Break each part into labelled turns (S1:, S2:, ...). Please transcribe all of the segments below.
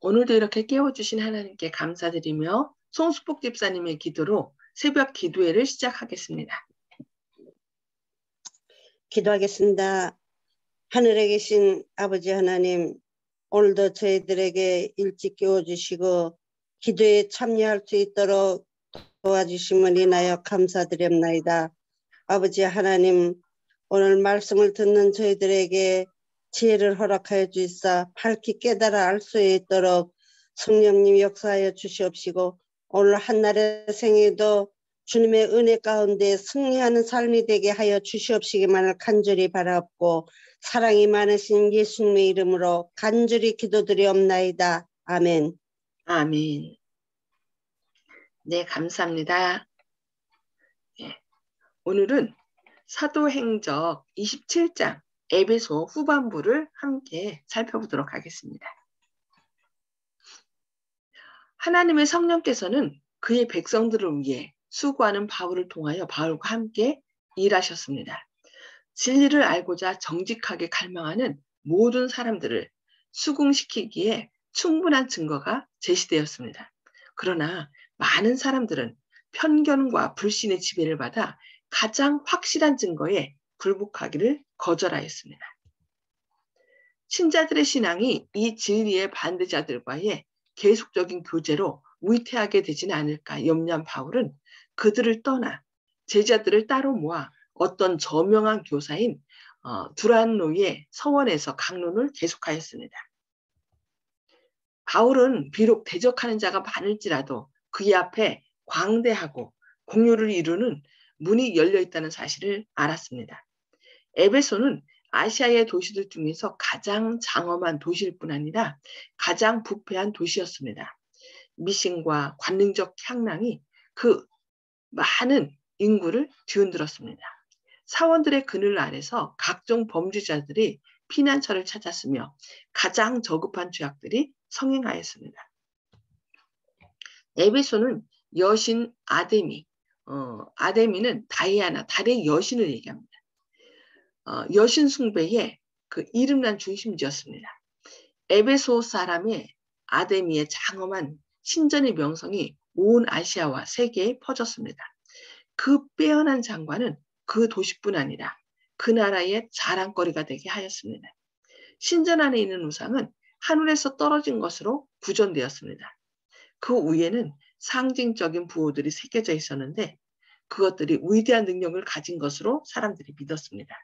S1: 오늘도 이렇게 깨워주신 하나님께 감사드리며 송수복 집사님의 기도로 새벽 기도회를 시작하겠습니다.
S2: 기도하겠습니다. 하늘에 계신 아버지 하나님, 오늘도 저희들에게 일찍 깨워주시고 기도에 참여할 수 있도록 도와주심을 인하여 감사드립니다. 아버지 하나님, 오늘 말씀을 듣는 저희들에게 지혜를 허락하여 주시사 밝히 깨달아 알 수 있도록 성령님 역사하여 주시옵시고, 오늘 한날의 생애도 주님의 은혜 가운데 승리하는 삶이 되게 하여 주시옵시기만을 간절히 바라옵고, 사랑이 많으신 예수님의 이름으로 간절히 기도드리옵나이다. 아멘.
S1: 아멘. 네, 감사합니다. 네, 오늘은 사도행적 27장 에베소 후반부를 함께 살펴보도록 하겠습니다. 하나님의 성령께서는 그의 백성들을 위해 수고하는 바울을 통하여 바울과 함께 일하셨습니다. 진리를 알고자 정직하게 갈망하는 모든 사람들을 수긍시키기에 충분한 증거가 제시되었습니다. 그러나 많은 사람들은 편견과 불신의 지배를 받아 가장 확실한 증거에 굴복하기를 거절하였습니다. 신자들의 신앙이 이 진리의 반대자들과의 계속적인 교제로 위태하게 되지는 않을까 염려한 바울은 그들을 떠나 제자들을 따로 모아 어떤 저명한 교사인 두란노의 서원에서 강론을 계속하였습니다. 바울은 비록 대적하는 자가 많을지라도 그의 앞에 광대하고 공효를 이루는 문이 열려 있다는 사실을 알았습니다. 에베소는 아시아의 도시들 중에서 가장 장엄한 도시일 뿐 아니라 가장 부패한 도시였습니다. 미신과 관능적 향락이 그 많은 인구를 뒤흔들었습니다. 사원들의 그늘 아래서 각종 범죄자들이 피난처를 찾았으며 가장 저급한 죄악들이 성행하였습니다. 에베소는 여신 아데미, 아데미는 다이아나, 달의 여신을 얘기합니다. 여신 숭배의 그 이름난 중심지였습니다. 에베소 사람의 아데미의 장엄한 신전의 명성이 온 아시아와 세계에 퍼졌습니다. 그 빼어난 장관은 그 도시뿐 아니라 그 나라의 자랑거리가 되게 하였습니다. 신전 안에 있는 우상은 하늘에서 떨어진 것으로 구전되었습니다. 그 위에는 상징적인 부호들이 새겨져 있었는데 그것들이 위대한 능력을 가진 것으로 사람들이 믿었습니다.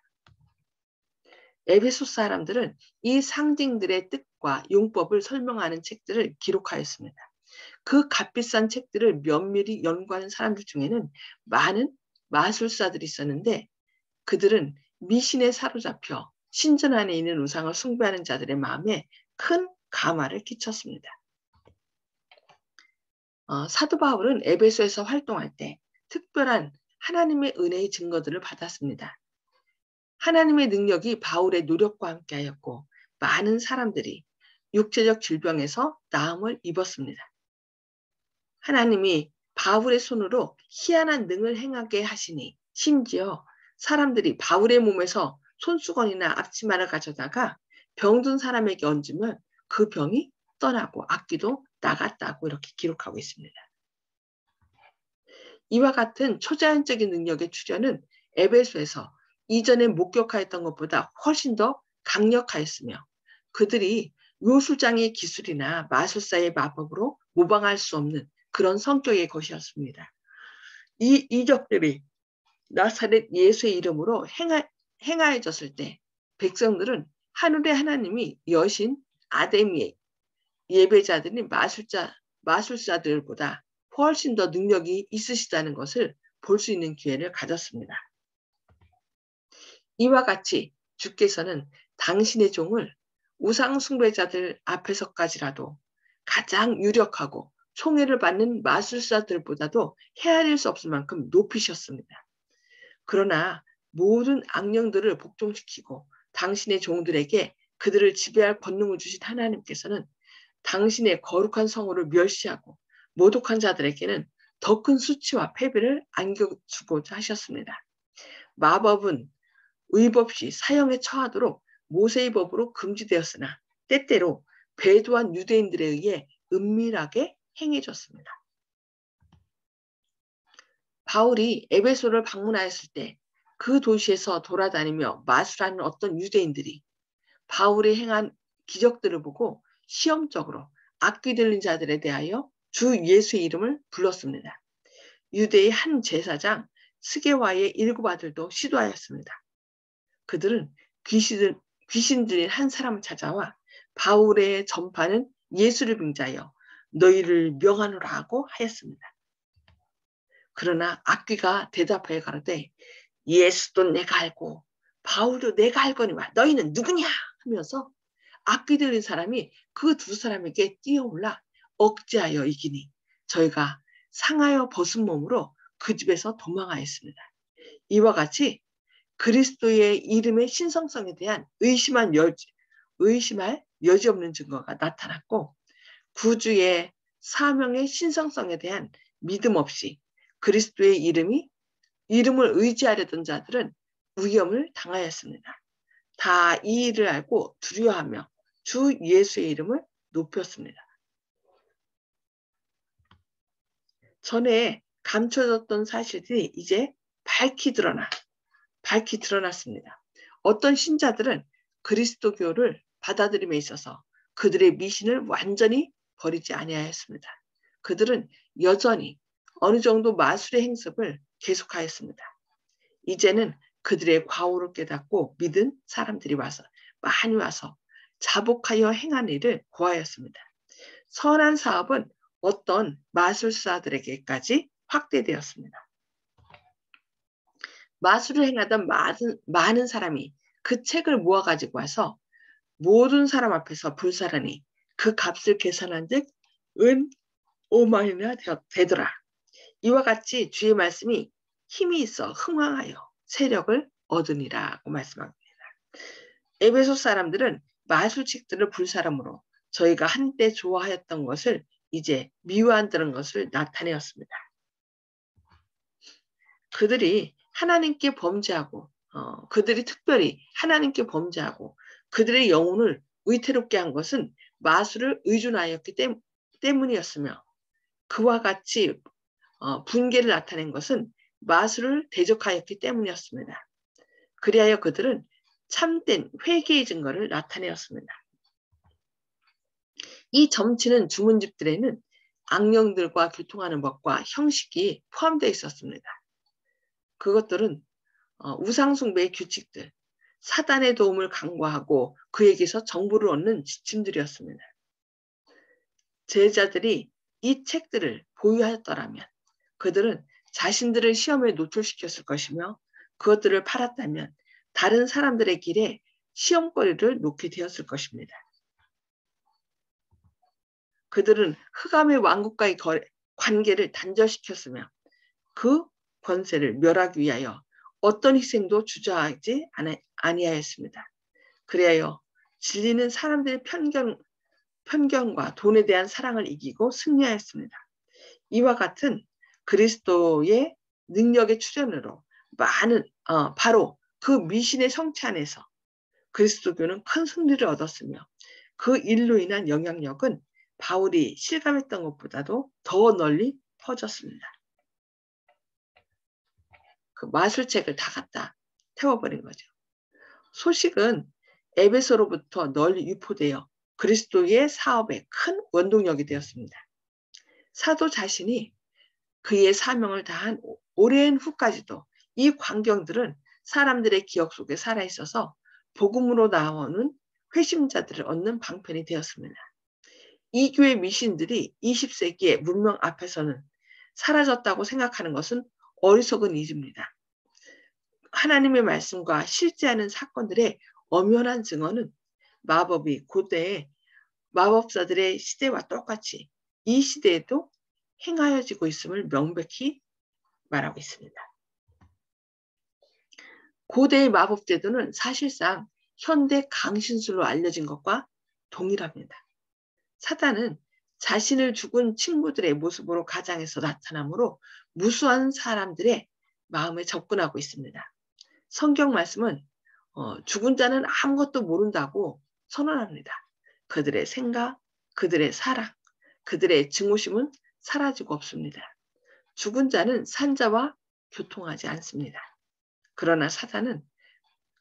S1: 에베소 사람들은 이 상징들의 뜻과 용법을 설명하는 책들을 기록하였습니다. 그 값비싼 책들을 면밀히 연구하는 사람들 중에는 많은 마술사들이 있었는데 그들은 미신에 사로잡혀 신전 안에 있는 우상을 숭배하는 자들의 마음에 큰 감화를 끼쳤습니다. 사도 바울은 에베소에서 활동할 때 특별한 하나님의 은혜의 증거들을 받았습니다. 하나님의 능력이 바울의 노력과 함께하였고 많은 사람들이 육체적 질병에서 나음을 입었습니다. 하나님이 바울의 손으로 희한한 능을 행하게 하시니 심지어 사람들이 바울의 몸에서 손수건이나 앞치마를 가져다가 병든 사람에게 얹으면 그 병이 떠나고 악기도 나갔다고 이렇게 기록하고 있습니다. 이와 같은 초자연적인 능력의 출현은 에베소에서 이전에 목격하였던 것보다 훨씬 더 강력하였으며 그들이 요술장의 기술이나 마술사의 마법으로 모방할 수 없는 그런 성격의 것이었습니다. 이 이적들이 나사렛 예수의 이름으로 행하여졌을 때 백성들은 하늘의 하나님이 여신 아데미의 예배자들인 마술사들보다 훨씬 더 능력이 있으시다는 것을 볼 수 있는 기회를 가졌습니다. 이와 같이 주께서는 당신의 종을 우상 숭배자들 앞에서까지라도 가장 유력하고 총애를 받는 마술사들보다도 헤아릴 수 없을 만큼 높이셨습니다. 그러나 모든 악령들을 복종시키고 당신의 종들에게 그들을 지배할 권능을 주신 하나님께서는 당신의 거룩한 성호를 멸시하고 모독한 자들에게는 더 큰 수치와 패배를 안겨주고자 하셨습니다. 마법은 의법 없이 사형에 처하도록 모세의 법으로 금지되었으나 때때로 배도한 유대인들에 의해 은밀하게 행해졌습니다. 바울이 에베소를 방문하였을 때 그 도시에서 돌아다니며 마술하는 어떤 유대인들이 바울이 행한 기적들을 보고 시험적으로 악귀 들린 자들에 대하여 주 예수의 이름을 불렀습니다. 유대의 한 제사장 스게와의 7 아들도 시도하였습니다. 그들은 귀신 들린 한 사람을 찾아와 바울의 전파는 예수를 빙자하여 너희를 명하노라 하고 하였습니다. 그러나 악귀가 대답하여 가로되 예수도 내가 알고 바울도 내가 알거니와 너희는 누구냐 하면서 악귀 들린 사람이 그 2 사람에게 뛰어올라 억제하여 이기니 저희가 상하여 벗은 몸으로 그 집에서 도망하였습니다. 이와 같이 그리스도의 이름의 신성성에 대한 의심할 여지 없는 증거가 나타났고 구주의 사명의 신성성에 대한 믿음 없이 그리스도의 이름을 의지하려던 자들은 위험을 당하였습니다. 다 이 일을 알고 두려워하며 주 예수의 이름을 높였습니다. 전에 감춰졌던 사실들이 이제 밝히 드러났습니다. 어떤 신자들은 그리스도교를 받아들임에 있어서 그들의 미신을 완전히 버리지 아니하였습니다. 그들은 여전히 어느 정도 마술의 행습을 계속하였습니다. 이제는 그들의 과오를 깨닫고 믿은 사람들이 많이 와서 자복하여 행한 일을 고하였습니다. 선한 사업은 어떤 마술사들에게까지 확대되었습니다. 마술을 행하던 많은 사람이 그 책을 모아가지고 와서 모든 사람 앞에서 불사르니 그 값을 계산한 즉 은 5만이나 되더라. 이와 같이 주의 말씀이 힘이 있어 흥황하여 세력을 얻으니라고 말씀합니다. 에베소 사람들은 마술책들을 불사람으로 저희가 한때 좋아하였던 것을 이제 미워한다는 것을 나타내었습니다. 그들이 하나님께 범죄하고 그들이 특별히 하나님께 범죄하고 그들의 영혼을 위태롭게 한 것은 마술을 의존하였기 때문이었으며 그와 같이 분개를 나타낸 것은 마술을 대적하였기 때문이었습니다. 그리하여 그들은 참된 회개의 증거를 나타내었습니다. 이 점치는 주문집들에는 악령들과 교통하는 법과 형식이 포함되어 있었습니다. 그것들은 우상숭배의 규칙들, 사단의 도움을 간과하고 그에게서 정보를 얻는 지침들이었습니다. 제자들이 이 책들을 보유하였더라면 그들은 자신들을 시험에 노출시켰을 것이며 그것들을 팔았다면 다른 사람들의 길에 시험거리를 놓게 되었을 것입니다. 그들은 흑암의 왕국과의 관계를 단절시켰으며 그 권세를 멸하기 위하여 어떤 희생도 주저하지 아니하였습니다. 그리하여 진리는 사람들의 편견과 돈에 대한 사랑을 이기고 승리하였습니다. 이와 같은 그리스도의 능력의 출현으로 바로 그 미신의 성취 안에서 그리스도교는 큰 승리를 얻었으며 그 일로 인한 영향력은 바울이 실감했던 것보다도 더 널리 퍼졌습니다. 그 마술책을 다 갖다 태워버린 거죠. 소식은 에베소로부터 널리 유포되어 그리스도의 사업에 큰 원동력이 되었습니다. 사도 자신이 그의 사명을 다한 오랜 후까지도 이 광경들은 사람들의 기억 속에 살아있어서 복음으로 나오는 회심자들을 얻는 방편이 되었습니다. 이 교회 미신들이 20세기의 문명 앞에서는 사라졌다고 생각하는 것은 어리석은 일입니다. 하나님의 말씀과 실제하는 사건들의 엄연한 증언은 마법이 고대의 마법사들의 시대와 똑같이 이 시대에도 행하여지고 있음을 명백히 말하고 있습니다. 고대의 마법 제도는 사실상 현대 강신술로 알려진 것과 동일합니다. 사단은 자신을 죽은 친구들의 모습으로 가장해서 나타나므로 무수한 사람들의 마음에 접근하고 있습니다. 성경 말씀은 죽은 자는 아무것도 모른다고 선언합니다. 그들의 생각, 그들의 사랑, 그들의 증오심은 사라지고 없습니다. 죽은 자는 산 자와 교통하지 않습니다. 그러나 사단은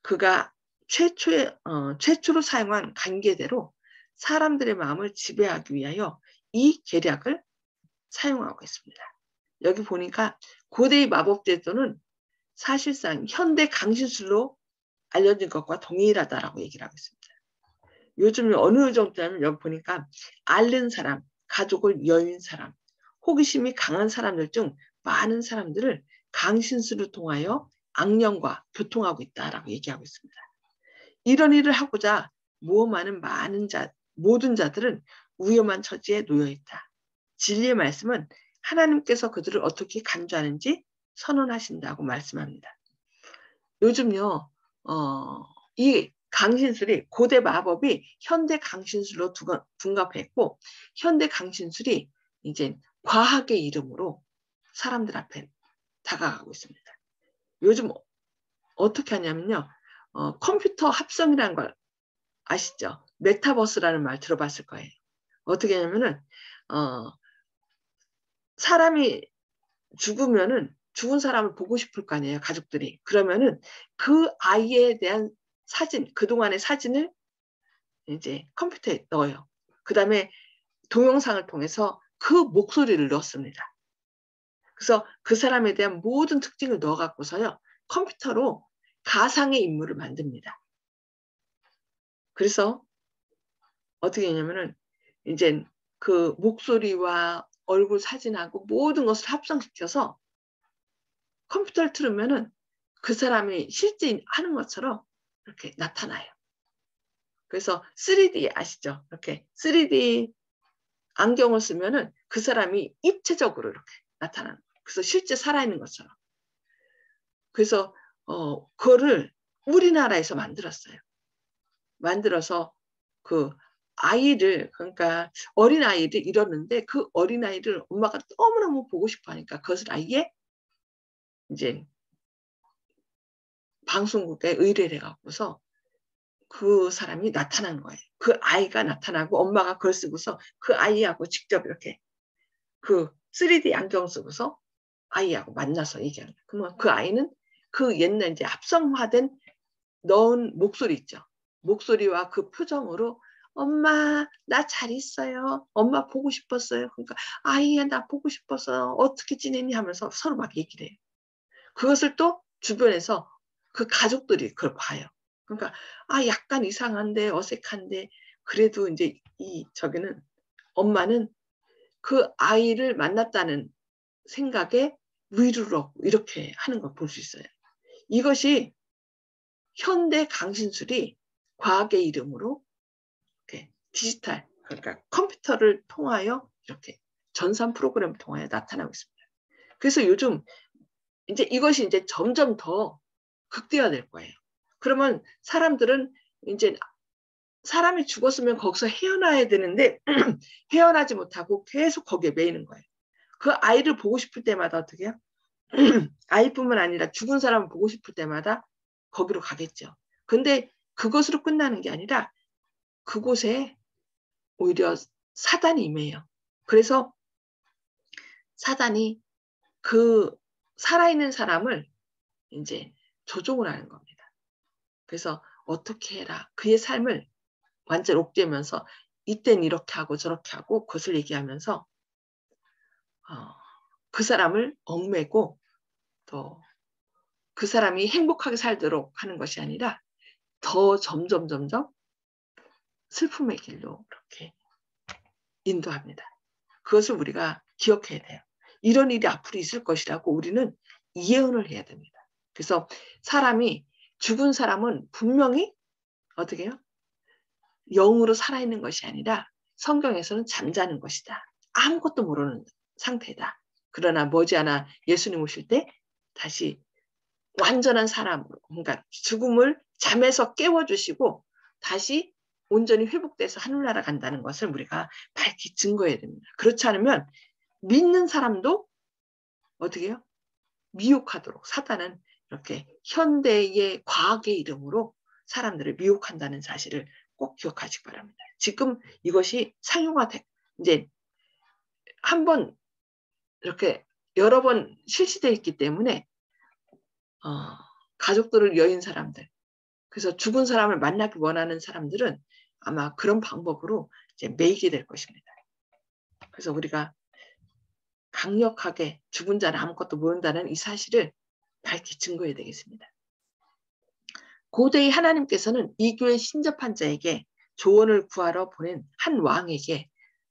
S1: 그가 최초로 사용한 관계대로 사람들의 마음을 지배하기 위하여 이 계략을 사용하고 있습니다. 여기 보니까 고대의 마법 제도는 사실상 현대 강신술로 알려진 것과 동일하다라고 얘기를 하고 있습니다. 요즘 어느 정도냐면 여기 보니까 앓는 사람, 가족을 여인 사람, 호기심이 강한 사람들 중 많은 사람들을 강신술을 통하여 악령과 교통하고 있다라고 얘기하고 있습니다. 이런 일을 하고자 모험하는 모든 자들은 위험한 처지에 놓여 있다. 진리의 말씀은 하나님께서 그들을 어떻게 간주하는지 선언하신다고 말씀합니다. 요즘요, 이 강신술이 고대 마법이 현대 강신술로 둔갑했고 현대 강신술이 이제 과학의 이름으로 사람들 앞에 다가가고 있습니다. 요즘 어떻게 하냐면요, 컴퓨터 합성이라는 걸 아시죠? 메타버스라는 말 들어봤을 거예요. 어떻게 하냐면은 사람이 죽으면은 죽은 사람을 보고 싶을 거 아니에요, 가족들이. 그러면은 그 아이에 대한 사진, 그동안의 사진을 이제 컴퓨터에 넣어요. 그 다음에 동영상을 통해서 그 목소리를 넣습니다. 그래서 그 사람에 대한 모든 특징을 넣어갖고서요, 컴퓨터로 가상의 인물을 만듭니다. 그래서 어떻게 했냐면은 이제 그 목소리와 얼굴 사진하고 모든 것을 합성시켜서 컴퓨터를 틀으면은 그 사람이 실제 하는 것처럼 이렇게 나타나요. 그래서 3D 아시죠? 이렇게 3D 안경을 쓰면은 그 사람이 입체적으로 이렇게 나타나는 거예요. 그래서 실제 살아있는 것처럼. 그래서 그거를 우리나라에서 만들었어요. 만들어서 그 아이를, 그러니까 어린아이를 잃었는데 그 어린아이를 엄마가 너무너무 보고 싶어 하니까 그것을 아예 이제 방송국에 의뢰를 해갖고서 그 사람이 나타난 거예요. 그 아이가 나타나고 엄마가 그걸 쓰고서 그 아이하고 직접 이렇게 그 3D 안경 쓰고서 아이하고 만나서 얘기하는 거예요. 그러면 그 아이는 그 옛날 이제 합성화된 넣은 목소리 있죠. 목소리와 그 표정으로 엄마 나 잘 있어요. 엄마 보고 싶었어요. 그러니까 아이야 나 보고 싶어서 어떻게 지내니 하면서 서로 막 얘기를 해요. 그것을 또 주변에서 그 가족들이 그걸 봐요. 그러니까 약간 이상한데 어색한데 그래도 이제 저기는 엄마는 그 아이를 만났다는 생각에 위로를 얻고 이렇게 하는 걸 볼 수 있어요. 이것이 현대 강신술이 과학의 이름으로 이렇게 디지털, 그러니까 컴퓨터를 통하여 이렇게 전산 프로그램을 통하여 나타나고 있습니다. 그래서 요즘 이제 이것이 이제 점점 더 극대화될 거예요. 그러면 사람들은 이제 사람이 죽었으면 거기서 헤어나야 되는데 헤어나지 못하고 계속 거기에 매이는 거예요. 그 아이를 보고 싶을 때마다 어떻게 해요? 아이뿐만 아니라 죽은 사람을 보고 싶을 때마다 거기로 가겠죠. 근데 그것으로 끝나는 게 아니라 그곳에 오히려 사단이 임해요. 그래서 사단이 그 살아있는 사람을 이제 조종을 하는 겁니다. 그래서 어떻게 해라. 그의 삶을 완전 옥죄면서 이땐 이렇게 하고 저렇게 하고 그것을 얘기하면서 그 사람을 얽매고 또 그 사람이 행복하게 살도록 하는 것이 아니라 더 점점 슬픔의 길로 이렇게 인도합니다. 그것을 우리가 기억해야 돼요. 이런 일이 앞으로 있을 것이라고 우리는 예언을 해야 됩니다. 그래서 죽은 사람은 분명히 어떻게 해요? 영으로 살아있는 것이 아니라 성경에서는 잠자는 것이다. 아무것도 모르는 상태다. 그러나 머지않아 예수님 오실 때 다시 완전한 사람으로, 그러니까 죽음을 잠에서 깨워주시고 다시 온전히 회복돼서 하늘나라 간다는 것을 우리가 밝히 증거해야 됩니다. 그렇지 않으면 믿는 사람도 어떻게 해요? 미혹하도록 사단은 이렇게 현대의 과학의 이름으로 사람들을 미혹한다는 사실을 꼭 기억하시기 바랍니다. 지금 이것이 상용화돼 이제 한번 이렇게 여러 번 실시되어 있기 때문에 가족들을 여인 사람들, 그래서 죽은 사람을 만나기 원하는 사람들은 아마 그런 방법으로 이제 매이게 될 것입니다. 그래서 우리가 강력하게 죽은 자는 아무것도 모른다는 이 사실을 밝히 증거해야 되겠습니다. 고대의 하나님께서는 이교에 신접한 자에게 조언을 구하러 보낸 한 왕에게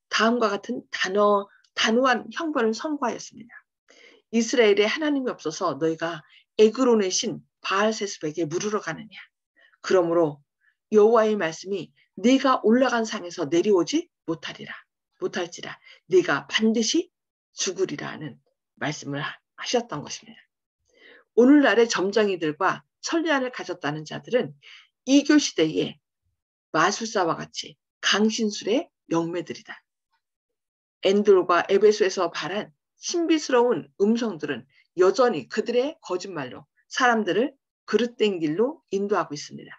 S1: 다음과 같은 단호한 형벌을 선고하였습니다. 이스라엘에 하나님이 없어서 너희가 에그론의 신 바알세습에게 물으러 가느냐. 그러므로 여호와의 말씀이 네가 올라간 상에서 내려오지 못할지라 네가 반드시 죽으리라는 말씀을 하셨던 것입니다. 오늘날의 점쟁이들과 천리안을 가졌다는 자들은 이교 시대에 마술사와 같이 강신술의 영매들이다. 엔돌과 에베소에서 발한 신비스러운 음성들은 여전히 그들의 거짓말로 사람들을 그릇된 길로 인도하고 있습니다.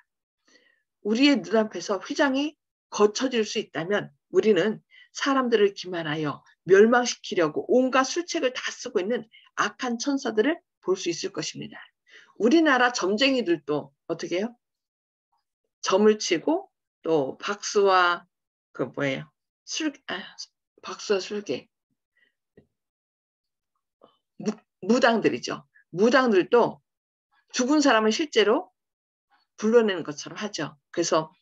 S1: 우리의 눈앞에서 휘장이 거쳐질 수 있다면 우리는 사람들을 기만하여 멸망시키려고 온갖 술책을 다 쓰고 있는 악한 천사들을 볼 수 있을 것입니다. 우리나라 점쟁이들도 어떻게 해요? 점을 치고 또 박수와 박수와 술개 무당들이죠. 무당들도 죽은 사람을 실제로 불러내는 것처럼 하죠. 그래서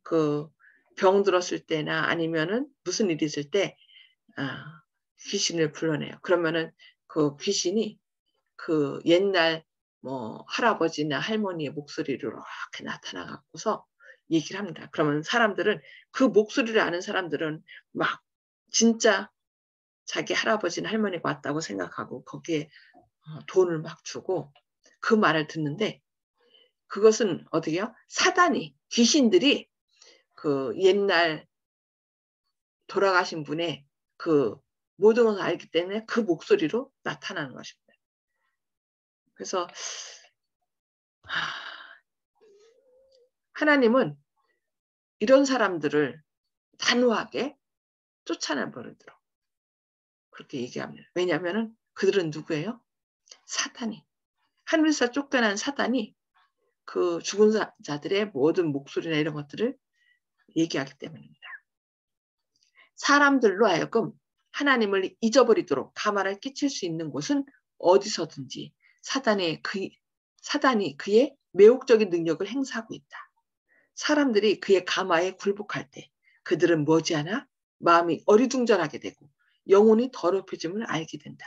S1: 그 병 들었을 때나 아니면은 무슨 일이 있을 때 귀신을 불러내요. 그러면은 그 귀신이 그 옛날 뭐 할아버지나 할머니의 목소리로 이렇게 나타나갖고서 얘기를 합니다. 그러면 사람들은 그 목소리를 아는 사람들은 막 진짜 자기 할아버지나 할머니가 왔다고 생각하고 거기에 돈을 막 주고 그 말을 듣는데 그것은 어떻게요? 사단이 귀신들이 그 옛날 돌아가신 분의 그 모든 것을 알기 때문에 그 목소리로 나타나는 것입니다. 그래서 하나님은 이런 사람들을 단호하게 쫓아내버리도록 그렇게 얘기합니다. 왜냐하면 그들은 누구예요? 사단이. 하늘에서 쫓겨난 사단이 그 죽은 자들의 모든 목소리나 이런 것들을 얘기하기 때문입니다. 사람들로 하여금 하나님을 잊어버리도록 가마를 끼칠 수 있는 곳은 어디서든지 사단이 그의 매혹적인 능력을 행사하고 있다. 사람들이 그의 가마에 굴복할 때 그들은 머지않아 마음이 어리둥절하게 되고 영혼이 더럽혀짐을 알게 된다.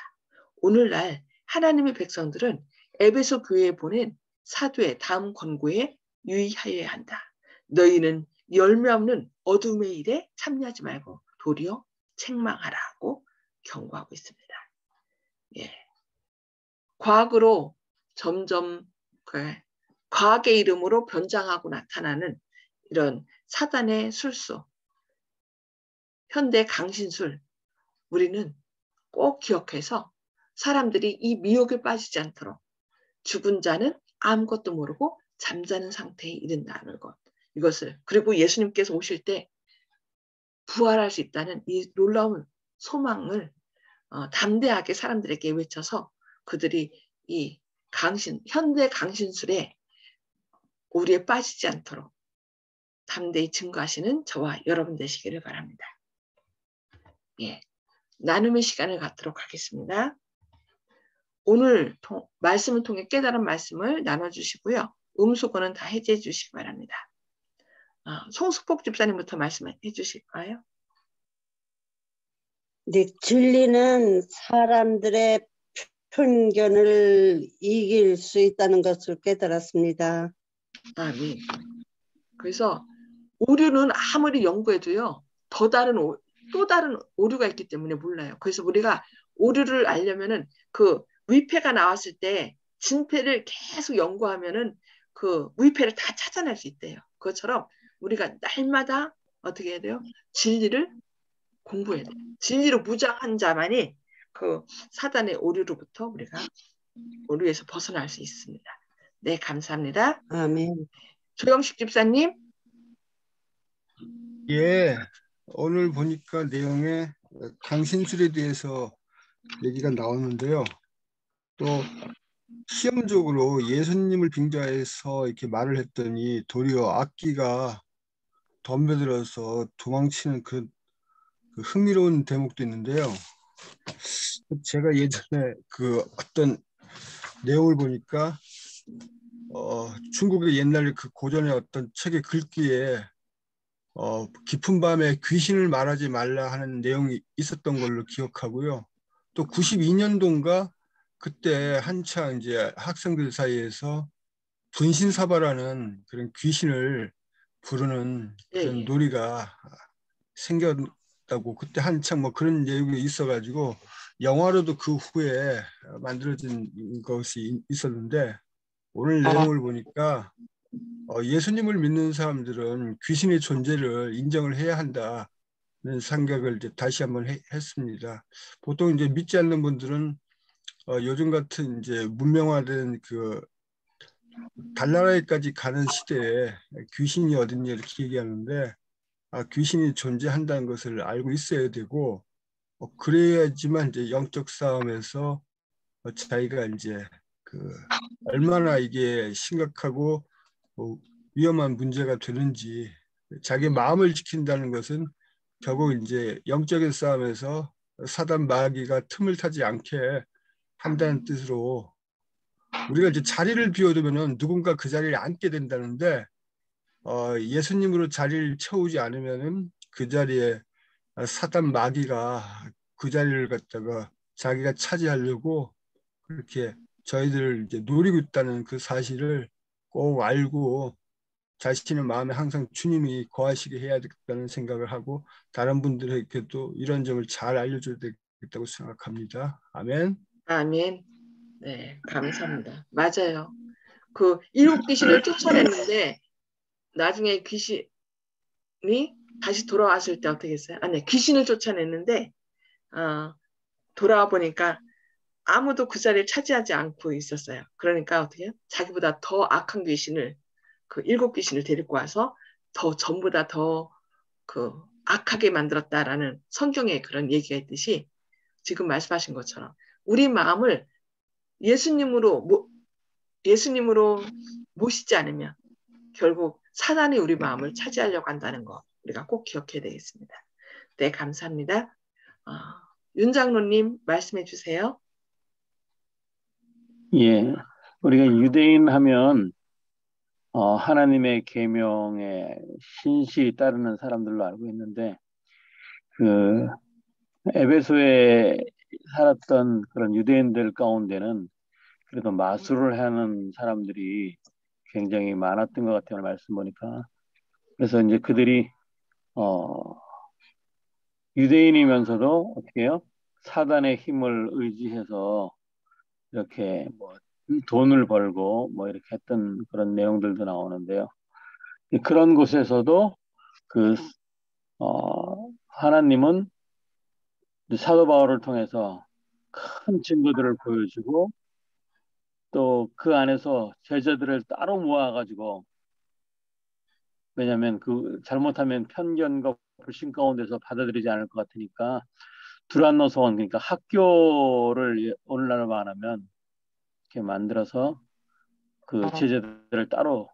S1: 오늘날 하나님의 백성들은 에베소 교회에 보낸 사도의 다음 권고에 유의하여야 한다. 너희는 열매 없는 어둠의 일에 참여하지 말고 도리어 책망하라고 경고하고 있습니다. 예. 과학으로 점점 과학의 이름으로 변장하고 나타나는 이런 사단의 술수, 현대 강신술, 우리는 꼭 기억해서 사람들이 이 미혹에 빠지지 않도록 죽은 자는 아무것도 모르고 잠자는 상태에 이른다는 것. 이것을 그리고 예수님께서 오실 때 부활할 수 있다는 이 놀라운 소망을 담대하게 사람들에게 외쳐서 그들이 이 현대 강신술에 우리에 빠지지 않도록 담대히 증거하시는 저와 여러분 되시기를 바랍니다. 예, 나눔의 시간을 갖도록 하겠습니다. 오늘 말씀을 통해 깨달은 말씀을 나눠주시고요. 음소거는 다 해제해 주시기 바랍니다. 송숙복 집사님부터 말씀해 주실까요?
S2: 네, 진리는 사람들의 편견을 이길 수 있다는 것을 깨달았습니다.
S1: 네. 그래서 오류는 아무리 연구해도요. 또 다른 오류가 있기 때문에 몰라요. 그래서 우리가 오류를 알려면은 그 위패가 나왔을 때 진패를 계속 연구하면은 그 위패를 다 찾아낼 수 있대요. 그것처럼 우리가 날마다 어떻게 해야 돼요? 진리를 공부해야 돼요. 진리로 무장한 자만이 그 사단의 오류로부터 우리가 오류에서 벗어날 수 있습니다. 네, 감사합니다.
S2: 아멘.
S1: 조영식 집사님.
S3: 예, 오늘 보니까 내용에 강신술에 대해서 얘기가 나오는데요. 또 시험적으로 예수님을 빙자해서 이렇게 말을 했더니 도리어 악기가 덤벼들어서 도망치는 그 흥미로운 대목도 있는데요. 제가 예전에 그 어떤 내용을 보니까 중국의 옛날 그 고전의 어떤 책의 글귀에 깊은 밤에 귀신을 말하지 말라 하는 내용이 있었던 걸로 기억하고요. 또 92년도인가 그때 한창 이제 학생들 사이에서 분신사바라는 그런 귀신을 부르는
S1: 예,
S3: 그런
S1: 예.
S3: 놀이가 생겼다고 그때 한창 뭐 그런 내용이 있어가지고 영화로도 그 후에 만들어진 것이 있었는데 오늘 내용을 보니까 예수님을 믿는 사람들은 귀신의 존재를 인정을 해야 한다는 생각을 이제 다시 한번 했습니다. 보통 이제 믿지 않는 분들은 요즘 같은 이제 문명화된 그 달나라에까지 가는 시대에 귀신이 어딨냐 이렇게 얘기하는데 귀신이 존재한다는 것을 알고 있어야 되고 그래야지만 이제 영적 싸움에서 자기가 이제 그 얼마나 이게 심각하고 위험한 문제가 되는지 자기 마음을 지킨다는 것은 결국 이제 영적인 싸움에서 사단 마귀가 틈을 타지 않게 한다는 뜻으로 우리가 이제 자리를 비워두면은 누군가 그 자리에 앉게 된다는데 예수님으로 자리를 채우지 않으면은 그 자리에 사단 마귀가 그 자리를 갖다가 자기가 차지하려고 그렇게 저희들을 이제 노리고 있다는 그 사실을 꼭 알고 자신의 마음에 항상 주님이 거하시게 해야 되겠다는 생각을 하고 다른 분들에게도 이런 점을 잘 알려줘야 되겠다고 생각합니다. 아멘.
S1: 아멘. 네, 감사합니다. 맞아요. 그 일곱 귀신을 쫓아냈는데 나중에 귀신이 다시 돌아왔을 때 어떻게 했어요? 아, 네, 귀신을 쫓아냈는데 돌아와 보니까 아무도 그 자리를 차지하지 않고 있었어요. 그러니까 어떻게 해요? 자기보다 더 악한 귀신을 그 일곱 귀신을 데리고 와서 더 전부 다 더 그 악하게 만들었다라는 성경에 그런 얘기가 있듯이 지금 말씀하신 것처럼 우리 마음을 예수님으로 예수님으로 모시지 않으면 결국 사단이 우리 마음을 차지하려고 한다는 거 우리가 꼭 기억해야 되겠습니다. 네, 감사합니다. 윤 장로님 말씀해 주세요.
S4: 예, 우리가 유대인 하면 하나님의 계명에 신실히 따르는 사람들로 알고 있는데 그 에베소에 살았던 그런 유대인들 가운데는 그래도 마술을 하는 사람들이 굉장히 많았던 것 같아요. 말씀 보니까. 그래서 이제 그들이 유대인이면서도 어떻게 해요? 사단의 힘을 의지해서 이렇게 뭐 돈을 벌고 뭐 이렇게 했던 그런 내용들도 나오는데요. 그런 곳에서도 그 하나님은 사도 바울을 통해서 큰 증거들을 보여주고 또 그 안에서 제자들을 따로 모아가지고 왜냐하면 그 잘못하면 편견과 불신 가운데서 받아들이지 않을 것 같으니까 두란노 소원 그러니까 학교를 오늘날로 말하면 이렇게 만들어서 그 제자들을 따로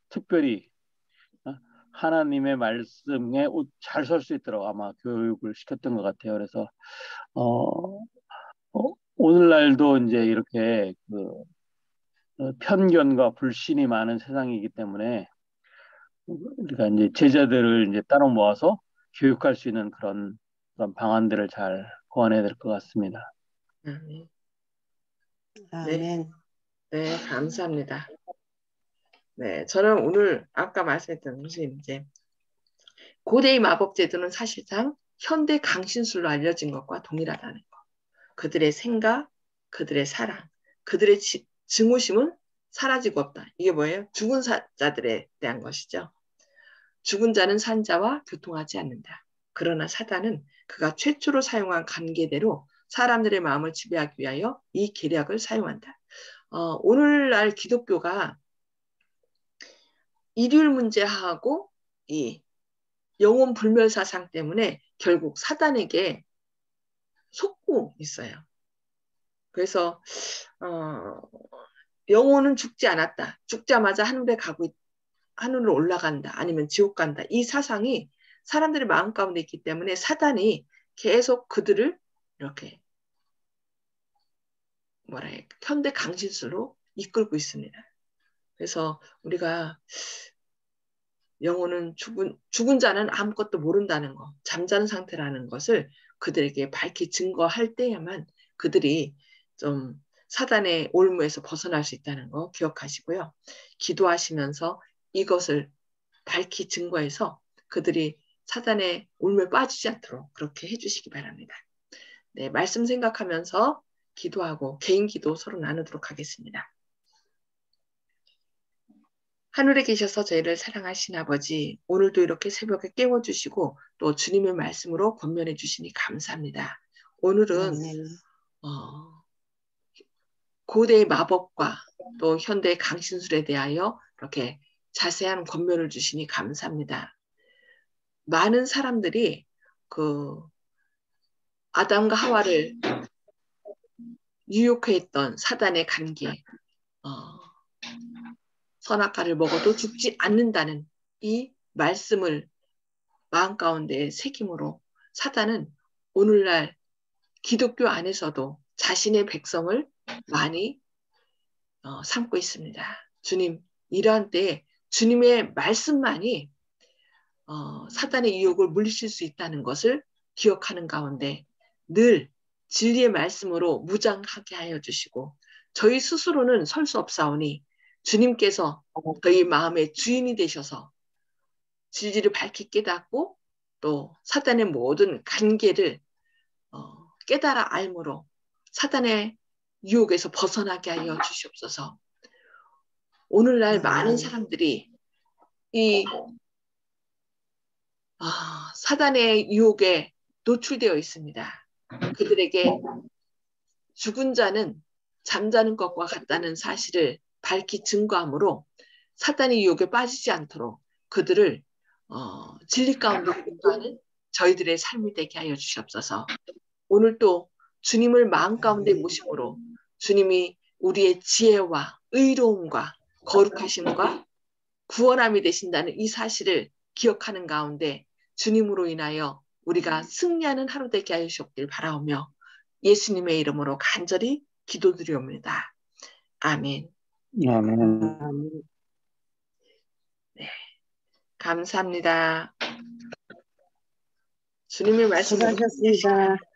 S4: 특별히 하나님의 말씀에 잘 설 수 있도록 아마 교육을 시켰던 것 같아요. 그래서 오늘날도 이제 이렇게 그 편견과 불신이 많은 세상이기 때문에 우리가 이제 제자들을 이제 따로 모아서 교육할 수 있는 그런 방안들을 잘 고안해야 될 것 같습니다.
S1: 네,
S2: 아멘.
S1: 네, 감사합니다. 네, 저는 오늘 아까 말씀했던 것이 이제 고대의 마법 제도는 사실상 현대 강신술로 알려진 것과 동일하다는 거. 그들의 생각, 그들의 사랑, 그들의 증오심은 사라지고 없다. 이게 뭐예요? 죽은 자들에 대한 것이죠. 죽은 자는 산 자와 교통하지 않는다. 그러나 사단은 그가 최초로 사용한 관계대로 사람들의 마음을 지배하기 위하여 이 계략을 사용한다. 오늘날 기독교가 일율 문제하고 이 영혼 불멸 사상 때문에 결국 사단에게 속고 있어요. 그래서 영혼은 죽지 않았다. 죽자마자 하늘로 올라간다. 아니면 지옥 간다. 이 사상이 사람들의 마음 가운데 있기 때문에 사단이 계속 그들을 이렇게 현대 강신술로 이끌고 있습니다. 그래서 우리가 영혼은 죽은 자는 아무것도 모른다는 거, 잠자는 상태라는 것을 그들에게 밝히 증거할 때야만 그들이 좀 사단의 올무에서 벗어날 수 있다는 거 기억하시고요. 기도하시면서 이것을 밝히 증거해서 그들이 사단의 올무에 빠지지 않도록 그렇게 해주시기 바랍니다. 네, 말씀 생각하면서 기도하고 개인 기도 서로 나누도록 하겠습니다. 하늘에 계셔서 저희를 사랑하신 아버지, 오늘도 이렇게 새벽에 깨워주시고 또 주님의 말씀으로 권면해 주시니 감사합니다. 오늘은 고대의 마법과 또 현대의 강신술에 대하여 이렇게 자세한 권면을 주시니 감사합니다. 많은 사람들이 아담과 하와를 유혹했던 사단의 관계, 선악과를 먹어도 죽지 않는다는 이 말씀을 마음 가운데 새김으로 사단은 오늘날 기독교 안에서도 자신의 백성을 많이 삼고 있습니다. 주님, 이러한 때에 주님의 말씀만이 사단의 유혹을 물리칠 수 있다는 것을 기억하는 가운데 늘 진리의 말씀으로 무장하게 하여 주시고 저희 스스로는 설 수 없사오니 주님께서 저희 마음의 주인이 되셔서 진리를 밝히 깨닫고 또 사단의 모든 관계를 깨달아 알므로 사단의 유혹에서 벗어나게 하여 주시옵소서. 오늘날 많은 사람들이 이 사단의 유혹에 노출되어 있습니다. 그들에게 죽은 자는 잠자는 것과 같다는 사실을 밝히 증거함으로 사단의 유혹에 빠지지 않도록 그들을 진리 가운데 인도하는 저희들의 삶이 되게 하여 주시옵소서. 오늘 또 주님을 마음 가운데 모심으로 주님이 우리의 지혜와 의로움과 거룩하심과 구원함이 되신다는 이 사실을 기억하는 가운데 주님으로 인하여 우리가 승리하는 하루 되게 하여 주옵길 바라오며 예수님의 이름으로 간절히 기도드리옵니다. 아멘.
S4: 아멘.
S1: 네, 감사합니다. 주님의 말씀
S2: 수고하셨습니다.